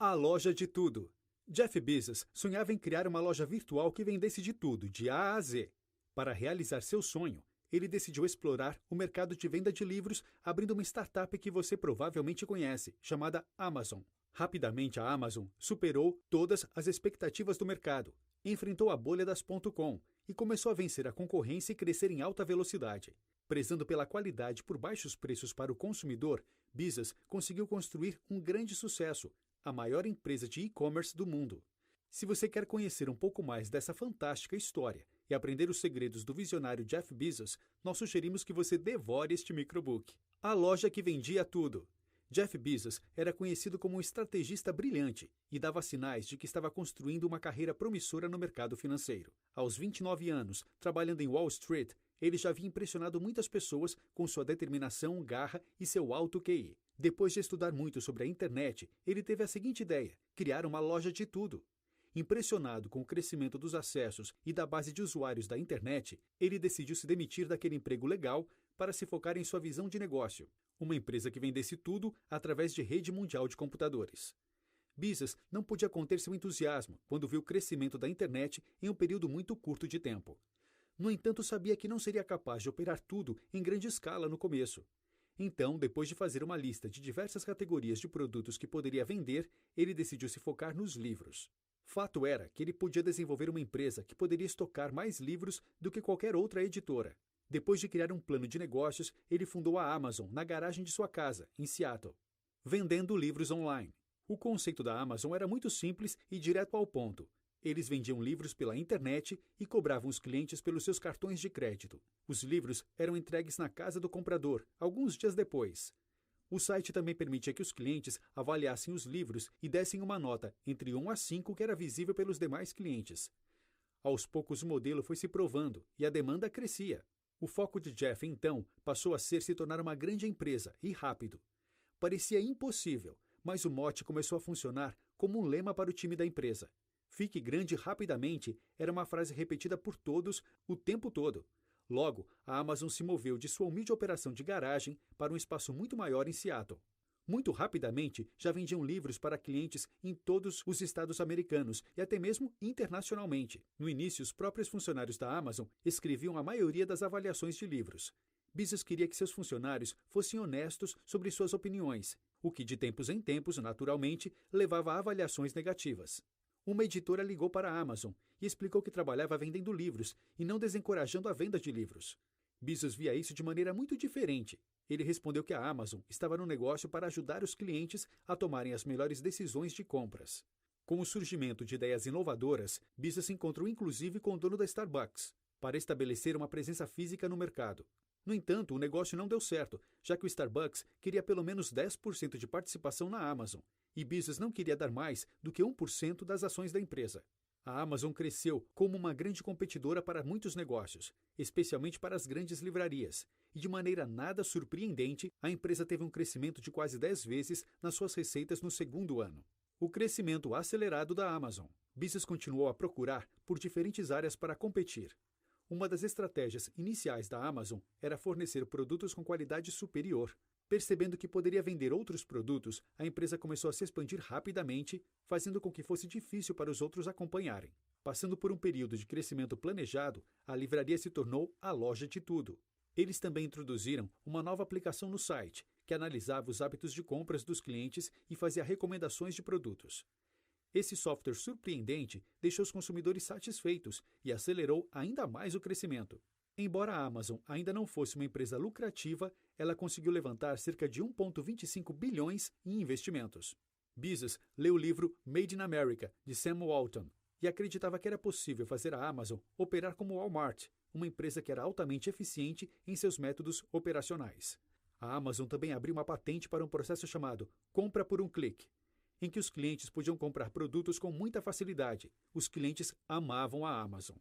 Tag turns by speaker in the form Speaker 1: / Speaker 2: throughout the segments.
Speaker 1: A loja de tudo. Jeff Bezos sonhava em criar uma loja virtual que vendesse de tudo, de A a Z. Para realizar seu sonho, ele decidiu explorar o mercado de venda de livros, abrindo uma startup que você provavelmente conhece, chamada Amazon. Rapidamente, a Amazon superou todas as expectativas do mercado, enfrentou a bolha das .com e começou a vencer a concorrência e crescer em alta velocidade. Prezando pela qualidade por baixos preços para o consumidor, Bezos conseguiu construir um grande sucesso, a maior empresa de e-commerce do mundo. Se você quer conhecer um pouco mais dessa fantástica história e aprender os segredos do visionário Jeff Bezos, nós sugerimos que você devore este microbook. A loja que vendia tudo. Jeff Bezos era conhecido como um estrategista brilhante e dava sinais de que estava construindo uma carreira promissora no mercado financeiro. Aos 29 anos, trabalhando em Wall Street, ele já havia impressionado muitas pessoas com sua determinação, garra e seu alto QI. Depois de estudar muito sobre a internet, ele teve a seguinte ideia: criar uma loja de tudo. Impressionado com o crescimento dos acessos e da base de usuários da internet, ele decidiu se demitir daquele emprego legal para se focar em sua visão de negócio, uma empresa que vendesse tudo através de rede mundial de computadores. Bezos não podia conter seu entusiasmo quando viu o crescimento da internet em um período muito curto de tempo. No entanto, sabia que não seria capaz de operar tudo em grande escala no começo. Então, depois de fazer uma lista de diversas categorias de produtos que poderia vender, ele decidiu se focar nos livros. Fato era que ele podia desenvolver uma empresa que poderia estocar mais livros do que qualquer outra editora. Depois de criar um plano de negócios, ele fundou a Amazon na garagem de sua casa, em Seattle, vendendo livros online. O conceito da Amazon era muito simples e direto ao ponto. Eles vendiam livros pela internet e cobravam os clientes pelos seus cartões de crédito. Os livros eram entregues na casa do comprador, alguns dias depois. O site também permitia que os clientes avaliassem os livros e dessem uma nota entre 1 a 5 que era visível pelos demais clientes. Aos poucos o modelo foi se provando e a demanda crescia. O foco de Jeff, então, passou a ser se tornar uma grande empresa, e rápido. Parecia impossível, mas o mote começou a funcionar como um lema para o time da empresa. Fique grande rapidamente era uma frase repetida por todos o tempo todo. Logo, a Amazon se moveu de sua humilde operação de garagem para um espaço muito maior em Seattle. Muito rapidamente, já vendiam livros para clientes em todos os estados americanos e até mesmo internacionalmente. No início, os próprios funcionários da Amazon escreviam a maioria das avaliações de livros. Bezos queria que seus funcionários fossem honestos sobre suas opiniões, o que de tempos em tempos, naturalmente, levava a avaliações negativas. Uma editora ligou para a Amazon e explicou que trabalhava vendendo livros e não desencorajando a venda de livros. Bezos via isso de maneira muito diferente. Ele respondeu que a Amazon estava no negócio para ajudar os clientes a tomarem as melhores decisões de compras. Com o surgimento de ideias inovadoras, Bezos se encontrou inclusive com o dono da Starbucks, para estabelecer uma presença física no mercado. No entanto, o negócio não deu certo, já que o Starbucks queria pelo menos 10% de participação na Amazon, e Bezos não queria dar mais do que 1% das ações da empresa. A Amazon cresceu como uma grande competidora para muitos negócios, especialmente para as grandes livrarias, e de maneira nada surpreendente, a empresa teve um crescimento de quase 10 vezes nas suas receitas no segundo ano. O crescimento acelerado da Amazon. Bezos continuou a procurar por diferentes áreas para competir. Uma das estratégias iniciais da Amazon era fornecer produtos com qualidade superior. Percebendo que poderia vender outros produtos, a empresa começou a se expandir rapidamente, fazendo com que fosse difícil para os outros acompanharem. Passando por um período de crescimento planejado, a livraria se tornou a loja de tudo. Eles também introduziram uma nova aplicação no site, que analisava os hábitos de compras dos clientes e fazia recomendações de produtos. Esse software surpreendente deixou os consumidores satisfeitos e acelerou ainda mais o crescimento. Embora a Amazon ainda não fosse uma empresa lucrativa, ela conseguiu levantar cerca de 1,25 bilhões em investimentos. Bezos leu o livro Made in America, de Sam Walton, e acreditava que era possível fazer a Amazon operar como Walmart, uma empresa que era altamente eficiente em seus métodos operacionais. A Amazon também abriu uma patente para um processo chamado Compra por um Clique, em que os clientes podiam comprar produtos com muita facilidade. Os clientes amavam a Amazon.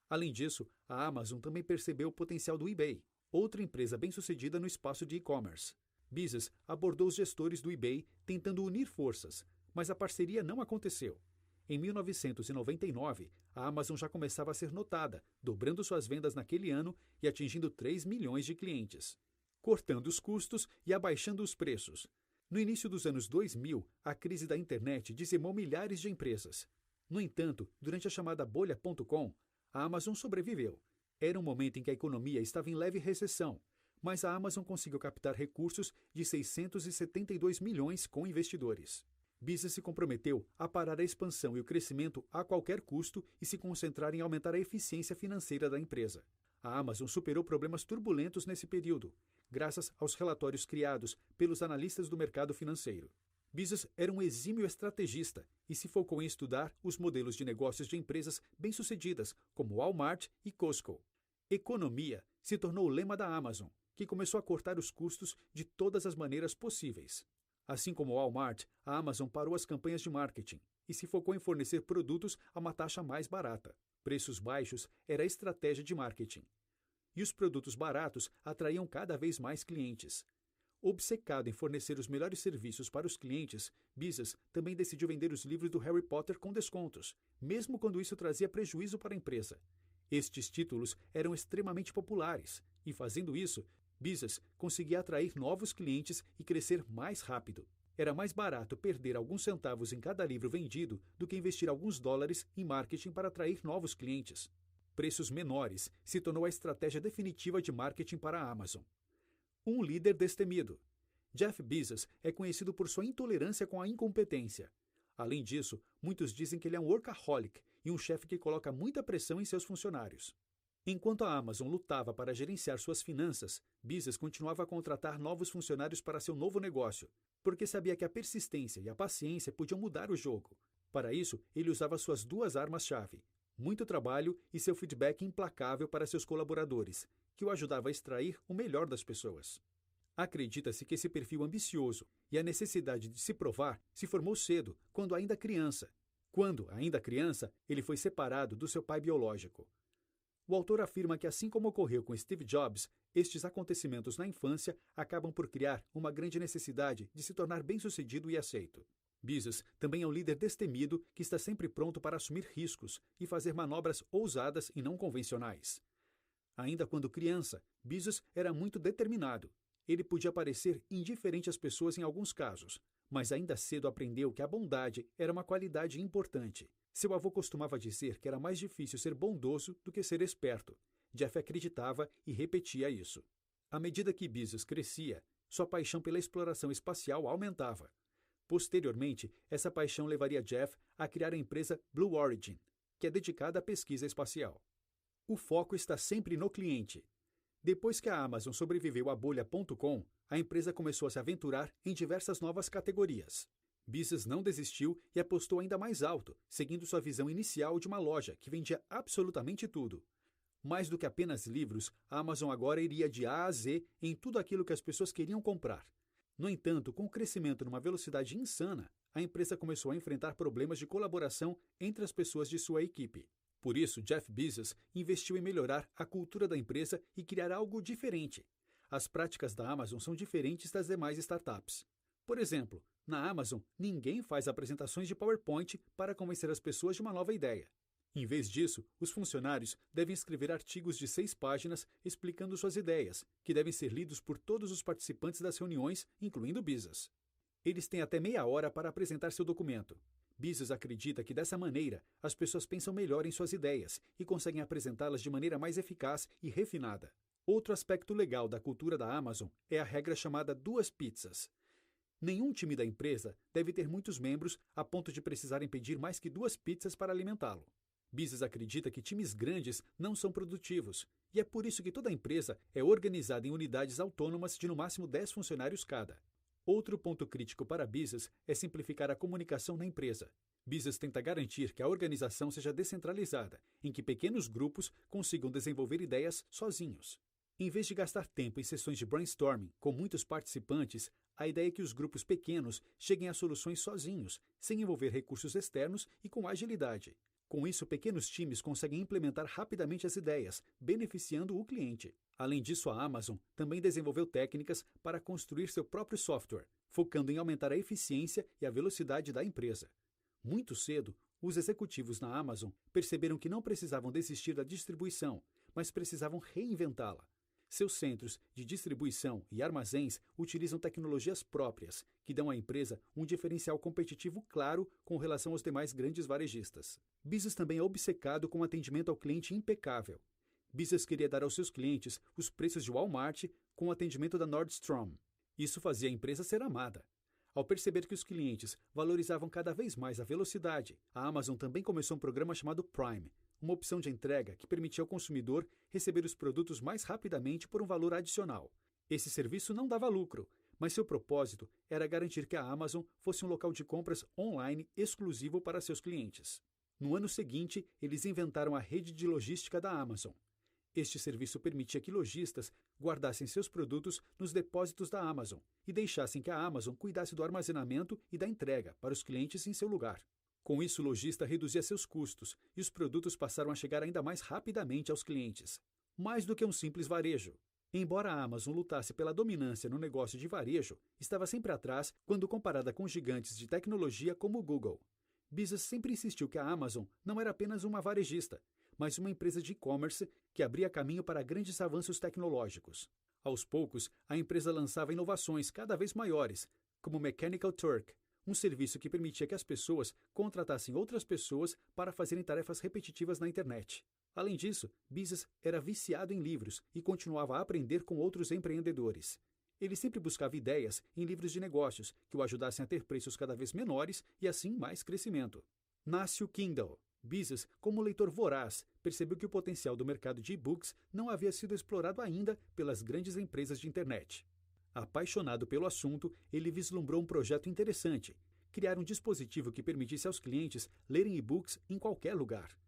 Speaker 1: Além disso, a Amazon também percebeu o potencial do eBay, outra empresa bem-sucedida no espaço de e-commerce. Bezos abordou os gestores do eBay tentando unir forças, mas a parceria não aconteceu. Em 1999, a Amazon já começava a ser notada, dobrando suas vendas naquele ano e atingindo 3 milhões de clientes, cortando os custos e abaixando os preços. No início dos anos 2000, a crise da internet dizimou milhares de empresas. No entanto, durante a chamada bolha.com, a Amazon sobreviveu. Era um momento em que a economia estava em leve recessão, mas a Amazon conseguiu captar recursos de 672 milhões com investidores. Bezos se comprometeu a parar a expansão e o crescimento a qualquer custo e se concentrar em aumentar a eficiência financeira da empresa. A Amazon superou problemas turbulentos nesse período, graças aos relatórios criados pelos analistas do mercado financeiro. Bezos era um exímio estrategista e se focou em estudar os modelos de negócios de empresas bem-sucedidas, como Walmart e Costco. Economia se tornou o lema da Amazon, que começou a cortar os custos de todas as maneiras possíveis. Assim como o Walmart, a Amazon parou as campanhas de marketing e se focou em fornecer produtos a uma taxa mais barata. Preços baixos era a estratégia de marketing. E os produtos baratos atraíam cada vez mais clientes. Obcecado em fornecer os melhores serviços para os clientes, Bezos também decidiu vender os livros do Harry Potter com descontos, mesmo quando isso trazia prejuízo para a empresa. Estes títulos eram extremamente populares e, fazendo isso, Bezos conseguia atrair novos clientes e crescer mais rápido. Era mais barato perder alguns centavos em cada livro vendido do que investir alguns dólares em marketing para atrair novos clientes. Preços menores se tornou a estratégia definitiva de marketing para a Amazon. Um líder destemido. Jeff Bezos é conhecido por sua intolerância com a incompetência. Além disso, muitos dizem que ele é um workaholic e um chefe que coloca muita pressão em seus funcionários. Enquanto a Amazon lutava para gerenciar suas finanças, Bezos continuava a contratar novos funcionários para seu novo negócio, porque sabia que a persistência e a paciência podiam mudar o jogo. Para isso, ele usava suas duas armas-chave: muito trabalho e seu feedback implacável para seus colaboradores, que o ajudava a extrair o melhor das pessoas. Acredita-se que esse perfil ambicioso e a necessidade de se provar se formou cedo, quando ainda criança. Quando, ainda criança, ele foi separado do seu pai biológico. O autor afirma que, assim como ocorreu com Steve Jobs, estes acontecimentos na infância acabam por criar uma grande necessidade de se tornar bem-sucedido e aceito. Bezos também é um líder destemido que está sempre pronto para assumir riscos e fazer manobras ousadas e não convencionais. Ainda quando criança, Bezos era muito determinado. Ele podia parecer indiferente às pessoas em alguns casos, mas ainda cedo aprendeu que a bondade era uma qualidade importante. Seu avô costumava dizer que era mais difícil ser bondoso do que ser esperto. Jeff acreditava e repetia isso. À medida que Bezos crescia, sua paixão pela exploração espacial aumentava. Posteriormente, essa paixão levaria Jeff a criar a empresa Blue Origin, que é dedicada à pesquisa espacial. O foco está sempre no cliente. Depois que a Amazon sobreviveu à bolha.com, a empresa começou a se aventurar em diversas novas categorias. Bezos não desistiu e apostou ainda mais alto, seguindo sua visão inicial de uma loja que vendia absolutamente tudo. Mais do que apenas livros, a Amazon agora iria de A a Z em tudo aquilo que as pessoas queriam comprar. No entanto, com o crescimento numa velocidade insana, a empresa começou a enfrentar problemas de colaboração entre as pessoas de sua equipe. Por isso, Jeff Bezos investiu em melhorar a cultura da empresa e criar algo diferente. As práticas da Amazon são diferentes das demais startups. Por exemplo, na Amazon, ninguém faz apresentações de PowerPoint para convencer as pessoas de uma nova ideia. Em vez disso, os funcionários devem escrever artigos de 6 páginas explicando suas ideias, que devem ser lidos por todos os participantes das reuniões, incluindo Bezos. Eles têm até meia hora para apresentar seu documento. Bezos acredita que dessa maneira as pessoas pensam melhor em suas ideias e conseguem apresentá-las de maneira mais eficaz e refinada. Outro aspecto legal da cultura da Amazon é a regra chamada 2 pizzas. Nenhum time da empresa deve ter muitos membros a ponto de precisarem pedir mais que 2 pizzas para alimentá-lo. Bezos acredita que times grandes não são produtivos, e é por isso que toda a empresa é organizada em unidades autônomas de no máximo 10 funcionários cada. Outro ponto crítico para Bezos é simplificar a comunicação na empresa. Bezos tenta garantir que a organização seja descentralizada, em que pequenos grupos consigam desenvolver ideias sozinhos. Em vez de gastar tempo em sessões de brainstorming com muitos participantes, a ideia é que os grupos pequenos cheguem a soluções sozinhos, sem envolver recursos externos e com agilidade. Com isso, pequenos times conseguem implementar rapidamente as ideias, beneficiando o cliente. Além disso, a Amazon também desenvolveu técnicas para construir seu próprio software, focando em aumentar a eficiência e a velocidade da empresa. Muito cedo, os executivos na Amazon perceberam que não precisavam desistir da distribuição, mas precisavam reinventá-la. Seus centros de distribuição e armazéns utilizam tecnologias próprias, que dão à empresa um diferencial competitivo claro com relação aos demais grandes varejistas. Bezos também é obcecado com um atendimento ao cliente impecável. Bezos queria dar aos seus clientes os preços de Walmart com o atendimento da Nordstrom. Isso fazia a empresa ser amada. Ao perceber que os clientes valorizavam cada vez mais a velocidade, a Amazon também começou um programa chamado Prime, uma opção de entrega que permitia ao consumidor receber os produtos mais rapidamente por um valor adicional. Esse serviço não dava lucro, mas seu propósito era garantir que a Amazon fosse um local de compras online exclusivo para seus clientes. No ano seguinte, eles inventaram a rede de logística da Amazon. Este serviço permitia que lojistas guardassem seus produtos nos depósitos da Amazon e deixassem que a Amazon cuidasse do armazenamento e da entrega para os clientes em seu lugar. Com isso, o lojista reduzia seus custos e os produtos passaram a chegar ainda mais rapidamente aos clientes. Mais do que um simples varejo. Embora a Amazon lutasse pela dominância no negócio de varejo, estava sempre atrás quando comparada com gigantes de tecnologia como o Google. Bezos sempre insistiu que a Amazon não era apenas uma varejista, mas uma empresa de e-commerce que abria caminho para grandes avanços tecnológicos. Aos poucos, a empresa lançava inovações cada vez maiores, como o Mechanical Turk, um serviço que permitia que as pessoas contratassem outras pessoas para fazerem tarefas repetitivas na internet. Além disso, Bezos era viciado em livros e continuava a aprender com outros empreendedores. Ele sempre buscava ideias em livros de negócios que o ajudassem a ter preços cada vez menores e, assim, mais crescimento. Nasce o Kindle. Bezos, como leitor voraz, percebeu que o potencial do mercado de e-books não havia sido explorado ainda pelas grandes empresas de internet. Apaixonado pelo assunto, ele vislumbrou um projeto interessante: criar um dispositivo que permitisse aos clientes lerem e-books em qualquer lugar.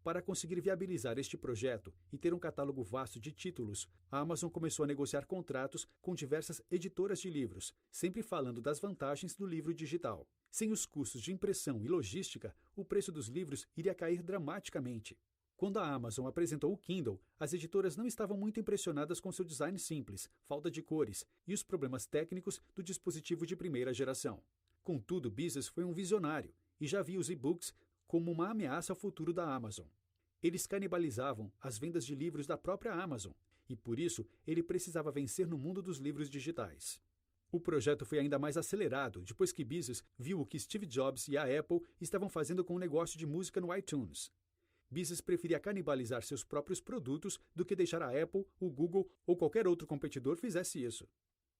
Speaker 1: Para conseguir viabilizar este projeto e ter um catálogo vasto de títulos, a Amazon começou a negociar contratos com diversas editoras de livros, sempre falando das vantagens do livro digital. Sem os custos de impressão e logística, o preço dos livros iria cair dramaticamente. Quando a Amazon apresentou o Kindle, as editoras não estavam muito impressionadas com seu design simples, falta de cores e os problemas técnicos do dispositivo de primeira geração. Contudo, Bezos foi um visionário e já via os e-books como uma ameaça ao futuro da Amazon. Eles canibalizavam as vendas de livros da própria Amazon e, por isso, ele precisava vencer no mundo dos livros digitais. O projeto foi ainda mais acelerado depois que Bezos viu o que Steve Jobs e a Apple estavam fazendo com o negócio de música no iTunes. Bezos preferia canibalizar seus próprios produtos do que deixar a Apple, o Google ou qualquer outro competidor fizesse isso.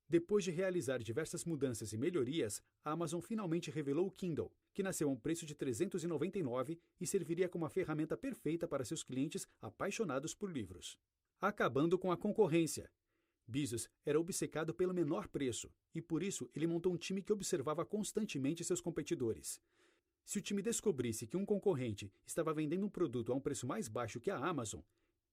Speaker 1: Depois de realizar diversas mudanças e melhorias, a Amazon finalmente revelou o Kindle, que nasceu a um preço de R$ 399 e serviria como a ferramenta perfeita para seus clientes apaixonados por livros. Acabando com a concorrência. Bezos era obcecado pelo menor preço e, por isso, ele montou um time que observava constantemente seus competidores. Se o time descobrisse que um concorrente estava vendendo um produto a um preço mais baixo que a Amazon,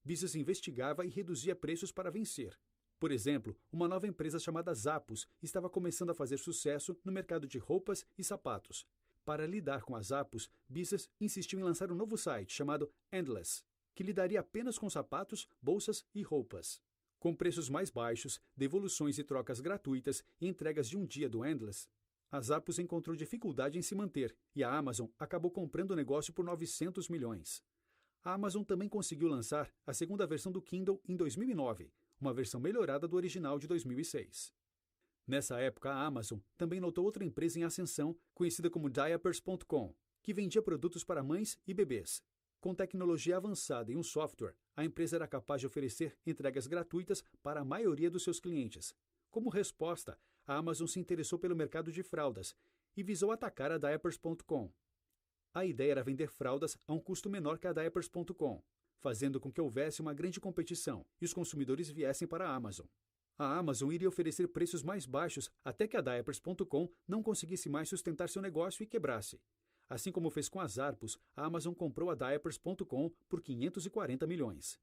Speaker 1: Bezos investigava e reduzia preços para vencer. Por exemplo, uma nova empresa chamada Zappos estava começando a fazer sucesso no mercado de roupas e sapatos. Para lidar com a Zappos, Bezos insistiu em lançar um novo site chamado Endless, que lidaria apenas com sapatos, bolsas e roupas. Com preços mais baixos, devoluções e trocas gratuitas e entregas de um dia do Endless, a Zappos encontrou dificuldade em se manter e a Amazon acabou comprando o negócio por 900 milhões. A Amazon também conseguiu lançar a segunda versão do Kindle em 2009, uma versão melhorada do original de 2006. Nessa época, a Amazon também notou outra empresa em ascensão, conhecida como Diapers.com, que vendia produtos para mães e bebês. Com tecnologia avançada e um software, a empresa era capaz de oferecer entregas gratuitas para a maioria dos seus clientes. Como resposta, a Amazon se interessou pelo mercado de fraldas e visou atacar a Diapers.com. A ideia era vender fraldas a um custo menor que a Diapers.com, fazendo com que houvesse uma grande competição e os consumidores viessem para a Amazon. A Amazon iria oferecer preços mais baixos até que a Diapers.com não conseguisse mais sustentar seu negócio e quebrasse. Assim como fez com a Zappos, a Amazon comprou a Diapers.com por 540 milhões.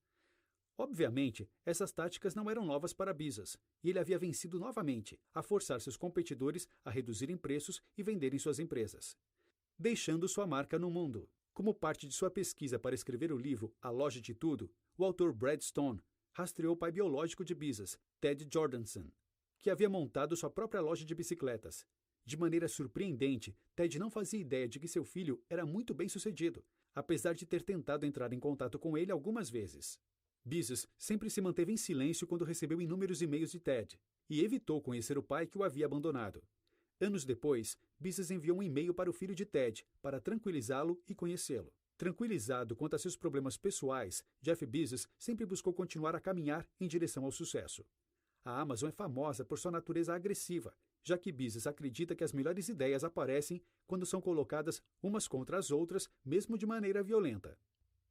Speaker 1: Obviamente, essas táticas não eram novas para Bezos, e ele havia vencido novamente a forçar seus competidores a reduzirem preços e venderem suas empresas, deixando sua marca no mundo. Como parte de sua pesquisa para escrever o livro A Loja de Tudo, o autor Brad Stone rastreou o pai biológico de Bezos, Ted Jordanson, que havia montado sua própria loja de bicicletas. De maneira surpreendente, Ted não fazia ideia de que seu filho era muito bem-sucedido, apesar de ter tentado entrar em contato com ele algumas vezes. Bezos sempre se manteve em silêncio quando recebeu inúmeros e-mails de Ted e evitou conhecer o pai que o havia abandonado. Anos depois, Bezos enviou um e-mail para o filho de Ted para tranquilizá-lo e conhecê-lo. Tranquilizado quanto a seus problemas pessoais, Jeff Bezos sempre buscou continuar a caminhar em direção ao sucesso. A Amazon é famosa por sua natureza agressiva, já que Bezos acredita que as melhores ideias aparecem quando são colocadas umas contra as outras, mesmo de maneira violenta.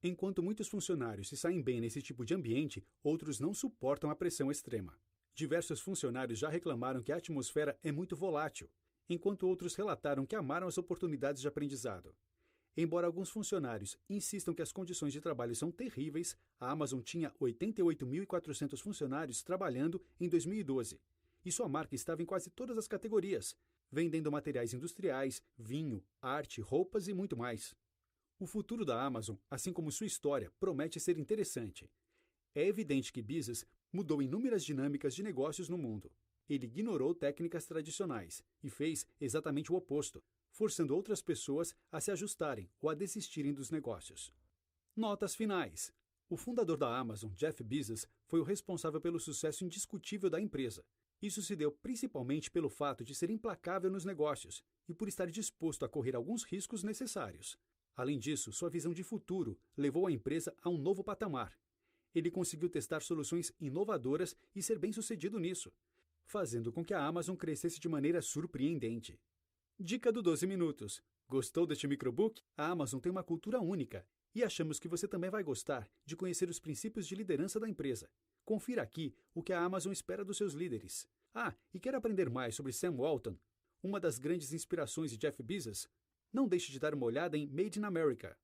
Speaker 1: Enquanto muitos funcionários se saem bem nesse tipo de ambiente, outros não suportam a pressão extrema. Diversos funcionários já reclamaram que a atmosfera é muito volátil, enquanto outros relataram que amaram as oportunidades de aprendizado. Embora alguns funcionários insistam que as condições de trabalho são terríveis, a Amazon tinha 88.400 funcionários trabalhando em 2012, e sua marca estava em quase todas as categorias, vendendo materiais industriais, vinho, arte, roupas e muito mais. O futuro da Amazon, assim como sua história, promete ser interessante. É evidente que Bezos mudou inúmeras dinâmicas de negócios no mundo. Ele ignorou técnicas tradicionais e fez exatamente o oposto, forçando outras pessoas a se ajustarem ou a desistirem dos negócios. Notas finais. O fundador da Amazon, Jeff Bezos, foi o responsável pelo sucesso indiscutível da empresa. Isso se deu principalmente pelo fato de ser implacável nos negócios e por estar disposto a correr alguns riscos necessários. Além disso, sua visão de futuro levou a empresa a um novo patamar. Ele conseguiu testar soluções inovadoras e ser bem-sucedido nisso, fazendo com que a Amazon crescesse de maneira surpreendente. Dica do 12 minutos. Gostou deste microbook? A Amazon tem uma cultura única e achamos que você também vai gostar de conhecer os princípios de liderança da empresa. Confira aqui o que a Amazon espera dos seus líderes. E quer aprender mais sobre Sam Walton, uma das grandes inspirações de Jeff Bezos? Não deixe de dar uma olhada em Made in America.